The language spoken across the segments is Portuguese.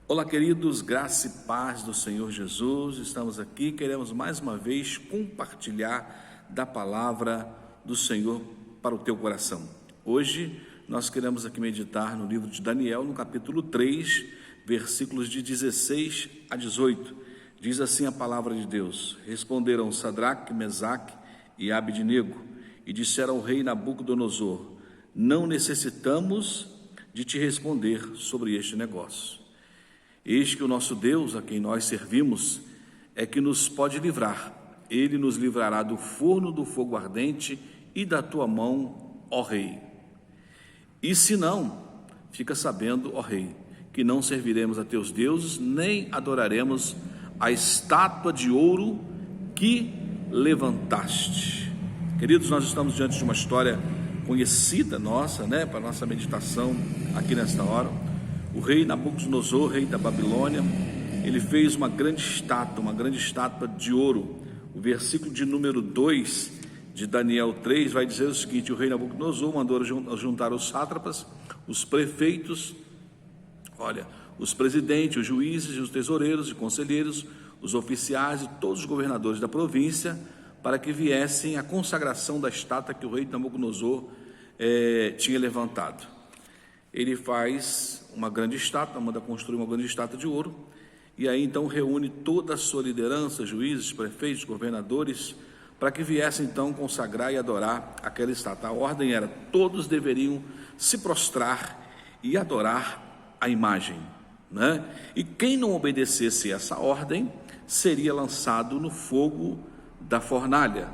Olá, queridos, graça e paz do Senhor Jesus. Estamos aqui, queremos mais uma vez compartilhar da palavra do Senhor para o teu coração. Hoje nós queremos aqui meditar no livro de Daniel, no capítulo 3, versículos de 16 a 18. Diz assim a palavra de Deus: Responderam Sadraque, Mesaque e Abednego e disseram ao rei Nabucodonosor: Não necessitamos de te responder sobre este negócio. Eis que o nosso Deus, a quem nós servimos, é que nos pode livrar. Ele nos livrará do forno do fogo ardente e da tua mão, ó rei. E se não, fica sabendo, ó rei, que não serviremos a teus deuses, nem adoraremos a estátua de ouro que levantaste. Queridos, nós estamos diante de uma história conhecida nossa, para nossa meditação aqui nesta hora. O rei Nabucodonosor, rei da Babilônia, ele fez uma grande estátua de ouro. O versículo de número 2 de Daniel 3 vai dizer o seguinte: o rei Nabucodonosor mandou juntar os sátrapas, os prefeitos, os presidentes, os juízes, os tesoureiros e conselheiros, os oficiais e todos os governadores da província, para que viessem à consagração da estátua que o rei Nabucodonosor tinha levantado. Ele faz uma grande estátua, manda construir uma grande estátua de ouro, e aí então reúne toda a sua liderança, juízes, prefeitos, governadores, para que viessem então consagrar e adorar aquela estátua. A ordem era: todos deveriam se prostrar e adorar a imagem, E quem não obedecesse essa ordem seria lançado no fogo da fornalha.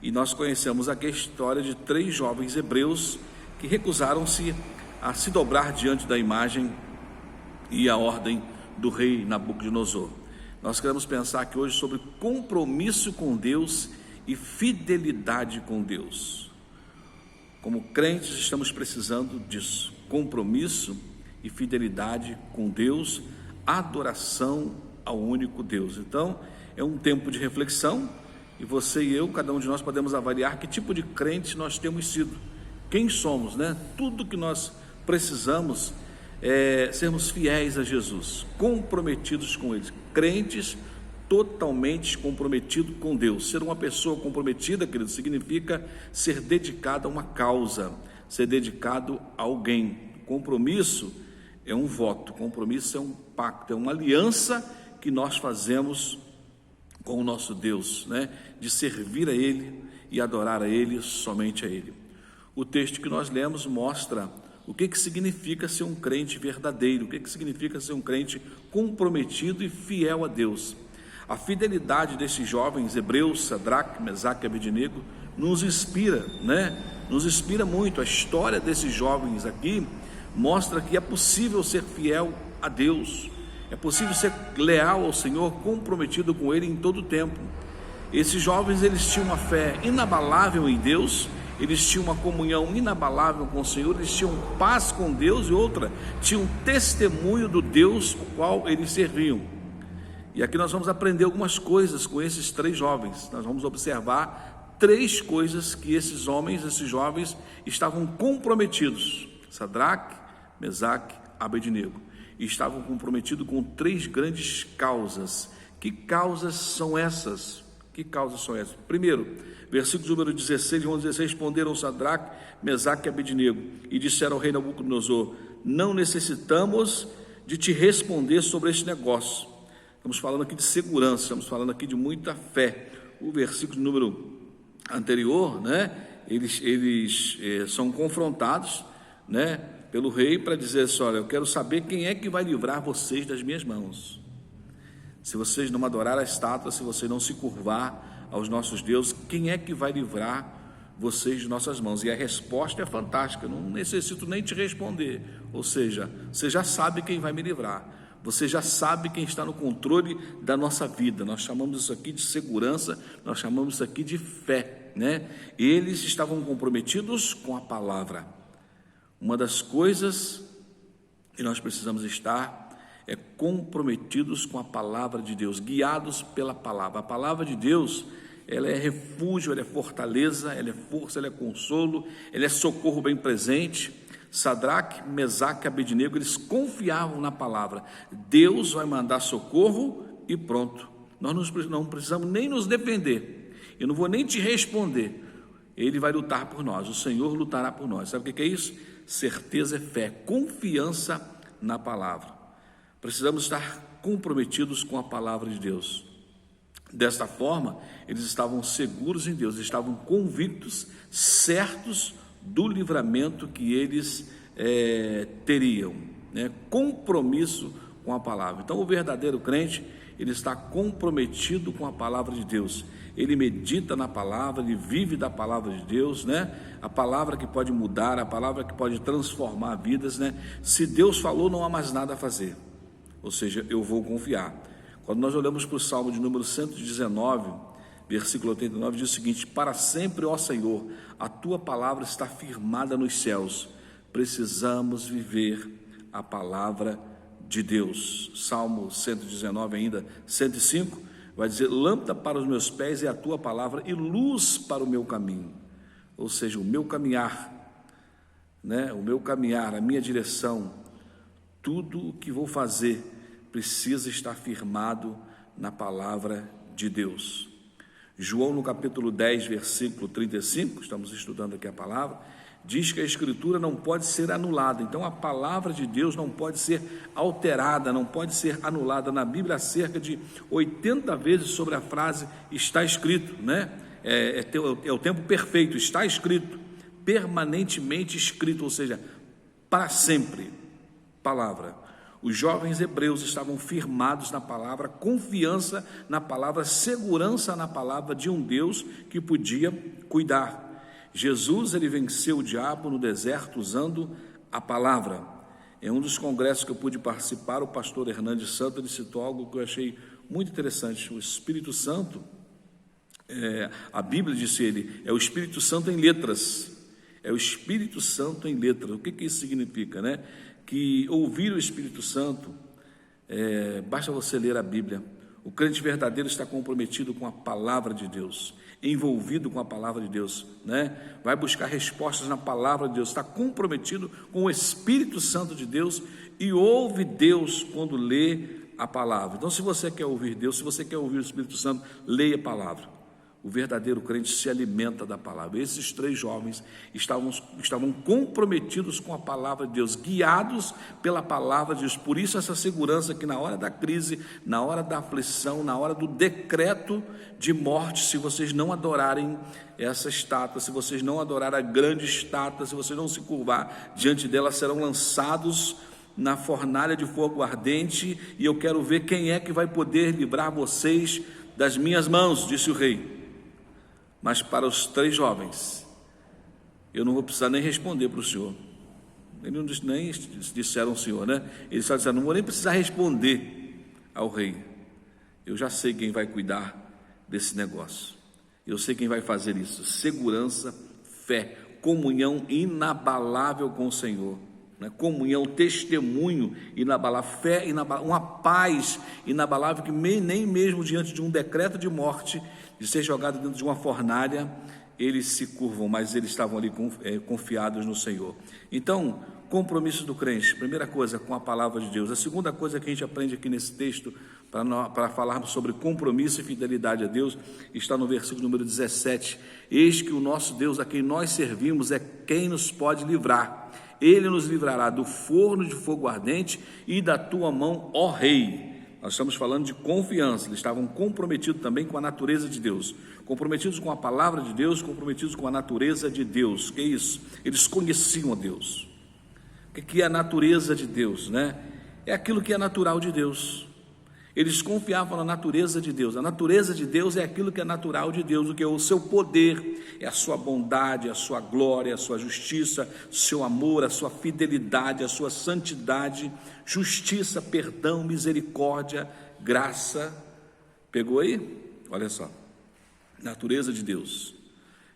E nós conhecemos aqui a história de 3 jovens hebreus que recusaram-se a se dobrar diante da imagem e a ordem do rei Nabucodonosor. Nós queremos pensar aqui hoje sobre compromisso com Deus e fidelidade com Deus. Como crentes estamos precisando disso: compromisso e fidelidade com Deus, adoração ao único Deus. Então é um tempo de reflexão, e você e eu, cada um de nós, podemos avaliar que tipo de crente nós temos sido, quem somos, Tudo que nós precisamos é sermos fiéis a Jesus, comprometidos com Ele, crentes totalmente comprometidos com Deus. Ser uma pessoa comprometida, querido, significa ser dedicado a uma causa, ser dedicado a alguém. Compromisso é um voto, compromisso é um pacto, é uma aliança que nós fazemos com o nosso Deus, de servir a Ele e adorar a Ele, somente a Ele. O texto que nós lemos mostra o que significa ser um crente verdadeiro, o que significa ser um crente comprometido e fiel a Deus. A fidelidade desses jovens hebreus, Sadraque, Mesaque e Abednego, nos inspira, Nos inspira muito. A história desses jovens aqui mostra que é possível ser fiel a Deus. É possível ser leal ao Senhor, comprometido com Ele em todo o tempo. Esses jovens, eles tinham uma fé inabalável em Deus, eles tinham uma comunhão inabalável com o Senhor, eles tinham paz com Deus, e tinham testemunho do Deus o qual eles serviam. E aqui nós vamos aprender algumas coisas com esses 3 jovens. Nós vamos observar 3 coisas que esses jovens estavam comprometidos: Sadraque, Mesaque, Abednego. E estavam comprometidos com 3 grandes causas. Que causas são essas? Primeiro, versículo número 16, 16: Responderam Sadraque, Mesaque e Abednego e disseram ao rei Nabucodonosor: Não necessitamos de te responder sobre este negócio. Estamos falando aqui de segurança, estamos falando aqui de muita fé. O versículo número anterior, eles são confrontados, pelo rei, para dizer assim: olha, eu quero saber quem é que vai livrar vocês das minhas mãos. Se vocês não adorar a estátua, se vocês não se curvar aos nossos deuses, quem é que vai livrar vocês de nossas mãos? E a resposta é fantástica: não necessito nem te responder. Ou seja, você já sabe quem vai me livrar, você já sabe quem está no controle da nossa vida. Nós chamamos isso aqui de segurança, nós chamamos isso aqui de fé, Eles estavam comprometidos com a palavra. Uma das coisas que nós precisamos estar é comprometidos com a palavra de Deus, guiados pela palavra. A palavra de Deus, ela é refúgio, ela é fortaleza, ela é força, ela é consolo, ela é socorro bem presente. Sadraque, Mesaque e Abednego, eles confiavam na palavra. Deus vai mandar socorro e pronto. Nós não precisamos nem nos defender. Eu não vou nem te responder. Ele vai lutar por nós. O Senhor lutará por nós. Sabe o que é isso? Certeza é fé, confiança na palavra. Precisamos estar comprometidos com a palavra de Deus. Desta forma, eles estavam seguros em Deus, estavam convictos, certos do livramento que eles teriam, né? Compromisso com a palavra. Então, o verdadeiro crente, ele está comprometido com a palavra de Deus. Ele medita na palavra, ele vive da palavra de Deus, né? A palavra que pode mudar, a palavra que pode transformar vidas, né? Se Deus falou, não há mais nada a fazer. Ou seja, eu vou confiar. Quando nós olhamos para o Salmo de número 119, versículo 89, diz o seguinte: para sempre, ó Senhor, a tua palavra está firmada nos céus. Precisamos viver a palavra de Deus. Salmo 119 ainda, 105, vai dizer: lâmpada para os meus pés é a tua palavra e luz para o meu caminho. Ou seja, o meu caminhar, né? O meu caminhar, a minha direção, tudo o que vou fazer precisa estar firmado na palavra de Deus. João, no capítulo 10, versículo 35, estamos estudando aqui a palavra, diz que a Escritura não pode ser anulada. Então, a palavra de Deus não pode ser alterada, não pode ser anulada. Na Bíblia, há cerca de 80 vezes sobre a frase está escrito, né? É o tempo perfeito, está escrito, permanentemente escrito, ou seja, para sempre, palavra. Os jovens hebreus estavam firmados na palavra, confiança na palavra, segurança na palavra de um Deus que podia cuidar. Jesus, ele venceu o diabo no deserto usando a palavra. Em um dos congressos que eu pude participar, o pastor Hernandes Santos, ele citou algo que eu achei muito interessante. O Espírito Santo, a Bíblia, disse ele, é o Espírito Santo em letras. É o Espírito Santo em letras. O que isso significa, né? Que ouvir o Espírito Santo, basta você ler a Bíblia. O crente verdadeiro está comprometido com a palavra de Deus, envolvido com a palavra de Deus, né? Vai buscar respostas na palavra de Deus, está comprometido com o Espírito Santo de Deus e ouve Deus quando lê a palavra. Então, se você quer ouvir Deus, se você quer ouvir o Espírito Santo, leia a palavra. O verdadeiro crente se alimenta da palavra. Esses três jovens estavam comprometidos com a palavra de Deus, guiados pela palavra de Deus. Por isso essa segurança que na hora da crise, na hora da aflição, na hora do decreto de morte, se vocês não adorarem essa estátua, se vocês não adorarem a grande estátua, se vocês não se curvar diante dela, serão lançados na fornalha de fogo ardente, e eu quero ver quem é que vai poder livrar vocês das minhas mãos, disse o rei. Mas para os três jovens, eu não vou precisar nem responder para o senhor. Eles nem disseram o senhor, né? Eles só disseram: não vou nem precisar responder ao rei. Eu já sei quem vai cuidar desse negócio. Eu sei quem vai fazer isso. Segurança, fé, comunhão inabalável com o Senhor, né? Comunhão, testemunho inabalável, fé inabalável, uma paz inabalável que nem mesmo diante de um decreto de morte, de ser jogado dentro de uma fornalha, eles se curvam, mas eles estavam ali confiados no Senhor. Então, compromisso do crente, primeira coisa, com a palavra de Deus. A segunda coisa que a gente aprende aqui nesse texto, para falarmos sobre compromisso e fidelidade a Deus, está no versículo número 17. Eis que o nosso Deus, a quem nós servimos, é quem nos pode livrar. Ele nos livrará do forno de fogo ardente e da tua mão, ó Rei. Nós estamos falando de confiança. Eles estavam comprometidos também com a natureza de Deus, comprometidos com a palavra de Deus, comprometidos com a natureza de Deus. Que é isso? Eles conheciam a Deus. O que é a natureza de Deus, né? É aquilo que é natural de Deus. Eles confiavam na natureza de Deus. A natureza de Deus é aquilo que é natural de Deus, o que é o seu poder, é a sua bondade, a sua glória, a sua justiça, seu amor, a sua fidelidade, a sua santidade, justiça, perdão, misericórdia, graça. Pegou aí? Olha só. Natureza de Deus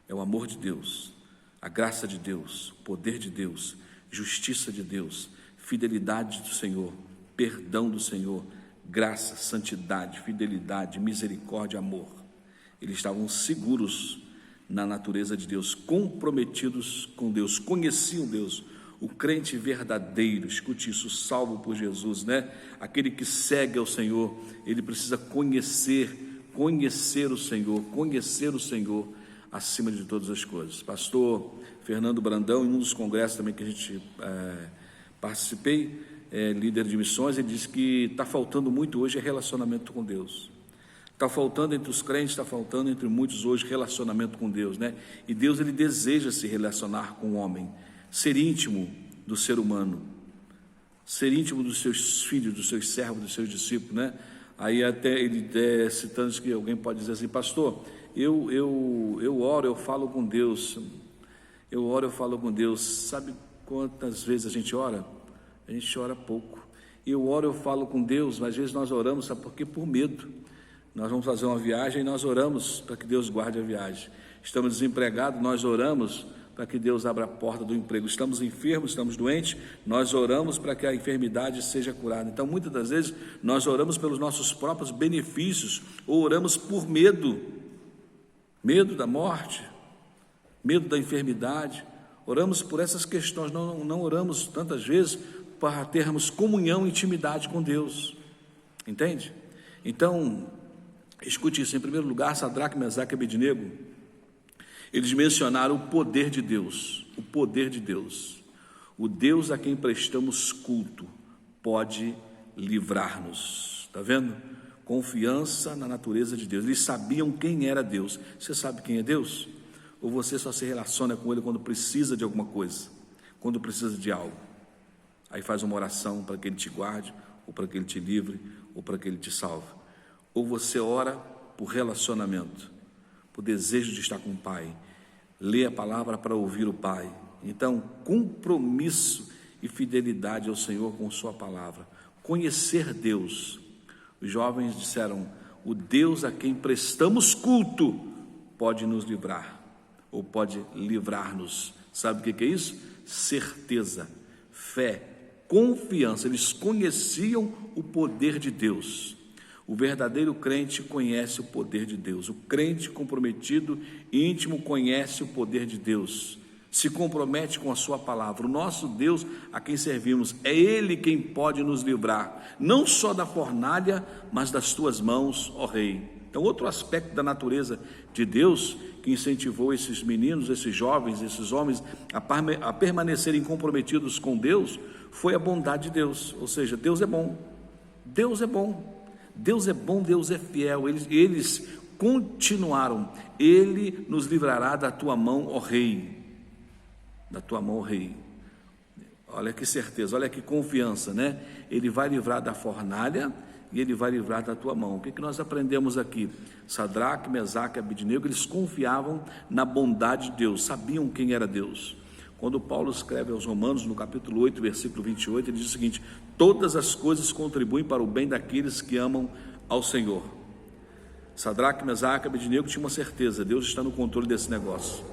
é o amor de Deus, a graça de Deus, o poder de Deus, justiça de Deus, fidelidade do Senhor, perdão do Senhor, graça, santidade, fidelidade, misericórdia, amor. Eles estavam seguros na natureza de Deus, comprometidos com Deus, conheciam Deus, O crente verdadeiro, escute isso, salvo por Jesus, né? Aquele que segue ao Senhor, ele precisa conhecer o Senhor acima de todas as coisas. Pastor Fernando Brandão, em um dos congressos também que a gente participei, líder de missões, ele disse que está faltando muito hoje relacionamento com Deus. Está faltando entre os crentes, está faltando entre muitos hoje relacionamento com Deus, né? E Deus, ele deseja se relacionar com o homem, ser íntimo do ser humano, ser íntimo dos seus filhos, dos seus servos, dos seus discípulos, né? Aí até ele citando que alguém pode dizer assim: pastor, eu oro, eu falo com Deus, sabe quantas vezes a gente ora? A gente ora pouco. Eu oro, eu falo com Deus, mas às vezes nós oramos, sabe por quê? Por medo. Nós vamos fazer uma viagem e nós oramos para que Deus guarde a viagem. Estamos desempregados, nós oramos para que Deus abra a porta do emprego. Estamos enfermos, estamos doentes, nós oramos para que a enfermidade seja curada. Então, muitas das vezes, nós oramos pelos nossos próprios benefícios, ou oramos por medo da morte, medo da enfermidade. Oramos por essas questões, não oramos tantas vezes para termos comunhão e intimidade com Deus, entende? Então, escute isso. Em primeiro lugar, Sadraque, Mesaque e Abednego, eles mencionaram o poder de Deus, o Deus a quem prestamos culto pode livrar-nos, está vendo? Confiança na natureza de Deus. Eles sabiam quem era Deus. Você sabe quem é Deus? Ou você só se relaciona com Ele quando precisa de alguma coisa, quando precisa de algo? Aí faz uma oração para que Ele te guarde, ou para que Ele te livre, ou para que Ele te salve. Ou você ora por relacionamento, por desejo de estar com o Pai, lê a palavra para ouvir o Pai. Então, compromisso e fidelidade ao Senhor com sua palavra, conhecer Deus. Os jovens disseram: o Deus a quem prestamos culto pode nos livrar, ou pode livrar-nos. Sabe o que é isso? Certeza, fé, confiança. Eles conheciam o poder de Deus. O verdadeiro crente conhece o poder de Deus. O crente comprometido, íntimo, conhece o poder de Deus, se compromete com a sua palavra. O nosso Deus a quem servimos, é Ele quem pode nos livrar, não só da fornalha, mas das tuas mãos, ó Rei. Então, outro aspecto da natureza de Deus que incentivou esses meninos, esses jovens, esses homens a permanecerem comprometidos com Deus, foi a bondade de Deus. Ou seja, Deus é bom, Deus é bom, Deus é bom, Deus é fiel. Eles continuaram: Ele nos livrará da tua mão, ó Rei, da tua mão, ó Rei. Olha que certeza, olha que confiança, né? Ele vai livrar da fornalha e Ele vai livrar da tua mão. O que nós aprendemos aqui? Sadraque, Mesaque e Abednego, eles confiavam na bondade de Deus, sabiam quem era Deus. Quando Paulo escreve aos Romanos, no capítulo 8, versículo 28, ele diz o seguinte: todas as coisas contribuem para o bem daqueles que amam ao Senhor. Sadraque, Mesaque e Abednego tinham uma certeza: Deus está no controle desse negócio.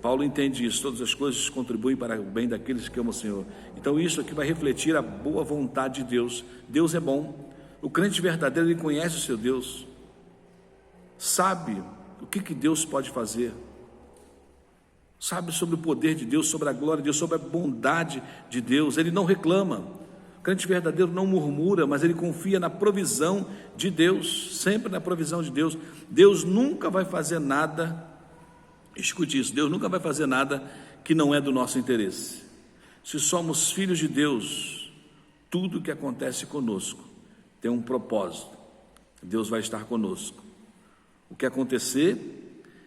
Paulo entende isso: todas as coisas contribuem para o bem daqueles que amam o Senhor. Então isso aqui vai refletir a boa vontade de Deus. Deus é bom. O crente verdadeiro, ele conhece o seu Deus, sabe o que Deus pode fazer, sabe sobre o poder de Deus, sobre a glória de Deus, sobre a bondade de Deus. Ele não reclama. O crente verdadeiro não murmura, mas ele confia na provisão de Deus, sempre na provisão de Deus. Deus nunca vai fazer nada, escute isso, Deus nunca vai fazer nada que não é do nosso interesse. Se somos filhos de Deus, tudo que acontece conosco tem um propósito. Deus vai estar conosco. O que acontecer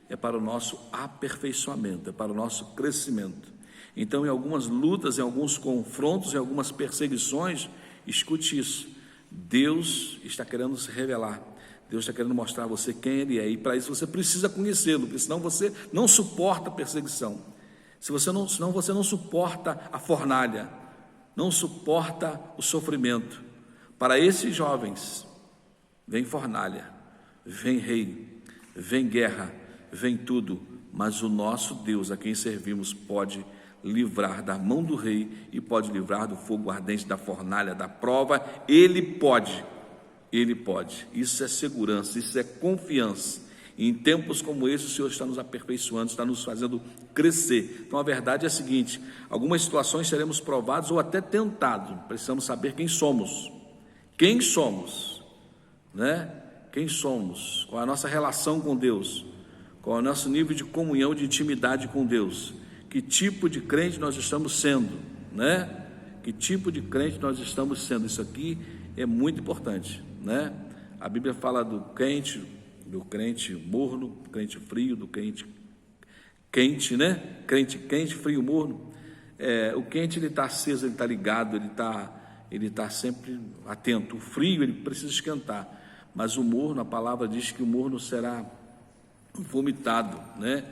é para o nosso aperfeiçoamento, é para o nosso crescimento. Então, em algumas lutas, em alguns confrontos, em algumas perseguições, escute isso: Deus está querendo se revelar, Deus está querendo mostrar a você quem Ele é, e para isso você precisa conhecê-lo, porque senão você não suporta a perseguição, senão você não suporta a fornalha, não suporta o sofrimento. Para esses jovens, vem fornalha, vem rei, vem guerra, vem tudo, mas o nosso Deus a quem servimos pode livrar da mão do rei e pode livrar do fogo ardente, da fornalha, da prova. Ele pode. Isso é segurança, isso é confiança. E em tempos como esse, o Senhor está nos aperfeiçoando, está nos fazendo crescer. Então a verdade é a seguinte: algumas situações seremos provados ou até tentados. Precisamos saber quem somos. Quem somos, né? Quem somos? Qual é a nossa relação com Deus? Qual é o nosso nível de comunhão, de intimidade com Deus? Que tipo de crente nós estamos sendo, né? Que tipo de crente nós estamos sendo? Isso aqui é muito importante, né? A Bíblia fala do crente morno, do crente frio, do crente quente, né? Crente quente, frio, morno. O quente, ele está aceso, ele está ligado, ele tá sempre atento. O frio, ele precisa esquentar. Mas o morno, a palavra diz que o morno será vomitado, né?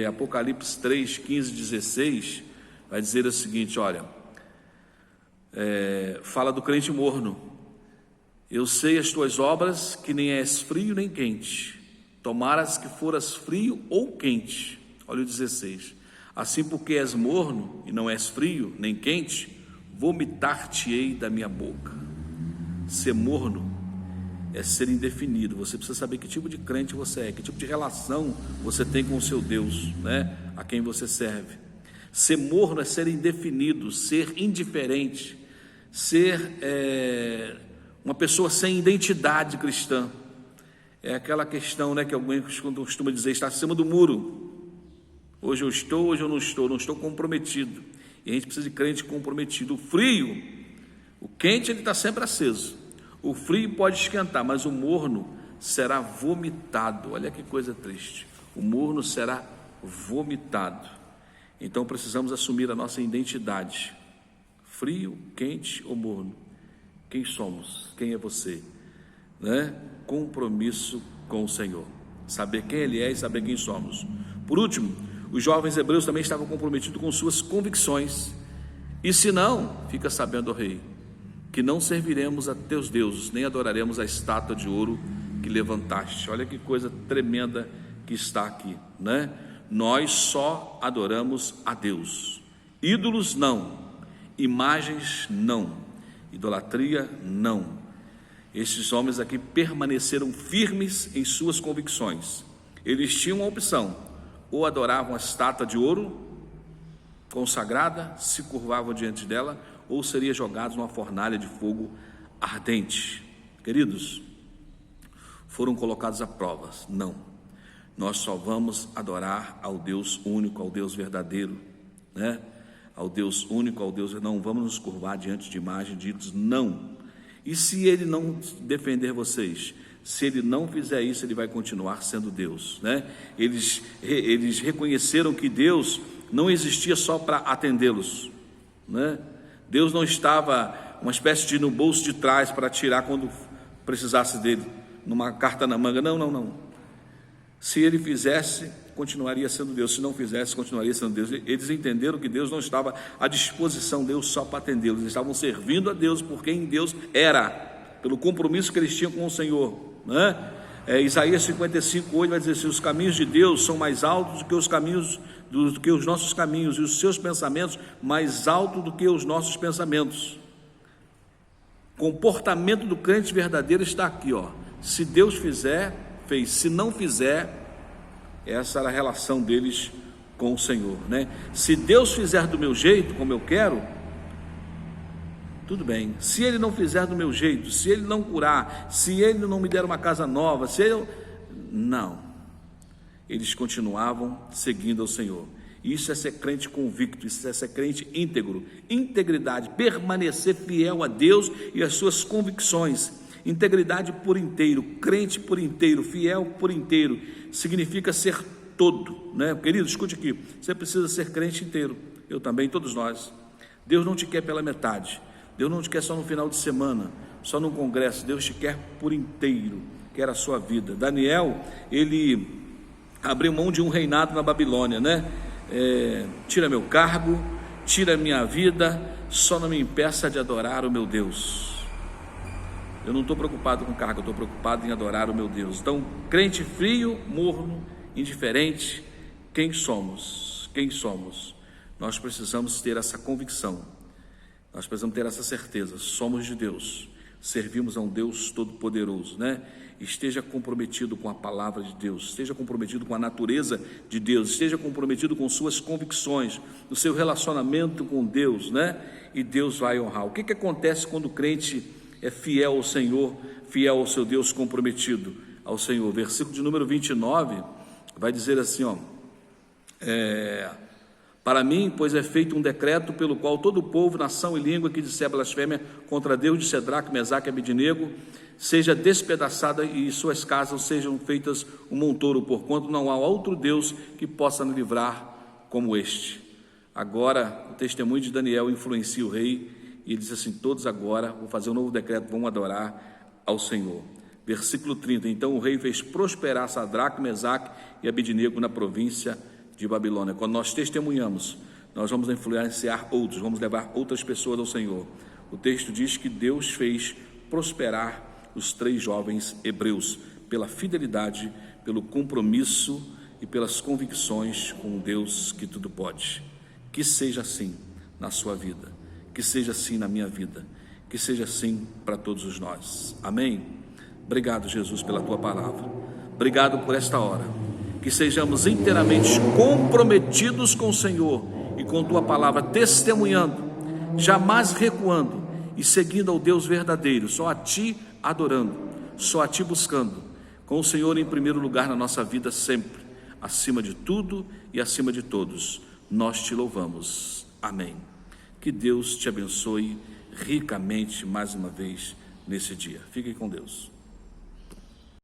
Apocalipse 3, 15, 16 vai dizer o seguinte: olha, fala do crente morno. Eu sei as tuas obras, que nem és frio nem quente. Tomaras que foras frio ou quente. Olha o 16. Assim, porque és morno e não és frio nem quente, vomitar-te-ei da minha boca. Ser morno é ser indefinido. Você precisa saber que tipo de crente você é, que tipo de relação você tem com o seu Deus, né? A quem você serve. Ser morno é ser indefinido, ser indiferente, ser uma pessoa sem identidade cristã. É aquela questão, né, que alguém costuma dizer: está acima do muro. Hoje eu estou, hoje eu não estou comprometido. E a gente precisa de crente comprometido. O frio, o quente, ele está sempre aceso. O frio pode esquentar, mas o morno será vomitado. Olha que coisa triste. O morno será vomitado. Então precisamos assumir a nossa identidade. Frio, quente ou morno? Quem somos? Quem é você? Né? Compromisso com o Senhor. Saber quem Ele é e saber quem somos. Por último, os jovens hebreus também estavam comprometidos com suas convicções. E se não, fica sabendo, ó rei, que não serviremos a teus deuses, nem adoraremos a estátua de ouro que levantaste. Olha que coisa tremenda que está aqui, né? Nós só adoramos a Deus. Ídolos não, imagens não, idolatria não. Esses homens aqui permaneceram firmes em suas convicções. Eles tinham uma opção: ou adoravam a estátua de ouro consagrada, se curvavam diante dela, ou seriam jogados numa fornalha de fogo ardente. Queridos, foram colocados à prova. Não, nós só vamos adorar ao Deus único, ao Deus verdadeiro, né? Ao Deus único, ao Deus, não vamos nos curvar diante de imagem de ídolos, não. E se Ele não defender vocês, se Ele não fizer isso, Ele vai continuar sendo Deus, né? Eles reconheceram que Deus não existia só para atendê-los, né? Deus não estava uma espécie de no bolso de trás para tirar quando precisasse dele, numa carta na manga. Não. Se Ele fizesse, continuaria sendo Deus. Se não fizesse, continuaria sendo Deus. Eles entenderam que Deus não estava à disposição deles só para atendê-los. Eles estavam servindo a Deus por quem Deus era, pelo compromisso que eles tinham com o Senhor, né? Isaías 55:8 vai dizer assim: os caminhos de Deus são mais altos do que os nossos caminhos, e os seus pensamentos mais altos do que os nossos pensamentos. Comportamento do crente verdadeiro está aqui, ó. Se Deus fizer, fez. Se não fizer, essa era a relação deles com o Senhor, né? Se Deus fizer do meu jeito, como eu quero, tudo bem. Se Ele não fizer do meu jeito, se Ele não curar, se Ele não me der uma casa nova, não. Eles continuavam seguindo ao Senhor. Isso é ser crente convicto, isso é ser crente íntegro. Integridade, permanecer fiel a Deus e às suas convicções. Integridade por inteiro, crente por inteiro, fiel por inteiro, significa ser todo, né? Querido, escute aqui, você precisa ser crente inteiro, eu também, todos nós. Deus não te quer pela metade, Deus não te quer só no final de semana, só no congresso. Deus te quer por inteiro, quer a sua vida. Daniel, ele abriu mão de um reinado na Babilônia, né? Tira meu cargo, tira minha vida, só não me impeça de adorar o meu Deus. Eu não estou preocupado com cargo, eu estou preocupado em adorar o meu Deus. Então, crente frio, morno, indiferente, quem somos? Quem somos? Nós precisamos ter essa convicção, nós precisamos ter essa certeza: somos de Deus, servimos a um Deus todo-poderoso, né? Esteja comprometido com a palavra de Deus, esteja comprometido com a natureza de Deus, esteja comprometido com suas convicções, no seu relacionamento com Deus, né? E Deus vai honrar. O que acontece quando o crente é fiel ao Senhor, fiel ao seu Deus, comprometido ao Senhor? Versículo de número 29 vai dizer assim, ó: para mim, pois é feito um decreto pelo qual todo o povo, nação e língua que disser blasfêmia contra Deus de Cedraque, Mesaque e Abednego seja despedaçada e suas casas sejam feitas um montouro, porquanto não há outro Deus que possa nos livrar como este. Agora o testemunho de Daniel influencia o rei e ele diz assim: todos agora vão fazer um novo decreto, vão adorar ao Senhor. Versículo 30, então o rei fez prosperar Sadraque, Mesaque e Abednego na província de Babilônia. Quando nós testemunhamos, nós vamos influenciar outros, vamos levar outras pessoas ao Senhor. O texto diz que Deus fez prosperar os 3 jovens hebreus pela fidelidade, pelo compromisso e pelas convicções com um Deus que tudo pode. Que seja assim na sua vida, que seja assim na minha vida, que seja assim para todos nós. Amém? Obrigado, Jesus, pela tua palavra. Obrigado por esta hora. Que sejamos inteiramente comprometidos com o Senhor e com tua palavra, testemunhando, jamais recuando e seguindo ao Deus verdadeiro, só a ti adorando, só a ti buscando, com o Senhor em primeiro lugar na nossa vida sempre, acima de tudo e acima de todos. Nós te louvamos. Amém. Que Deus te abençoe ricamente mais uma vez nesse dia. Fique com Deus.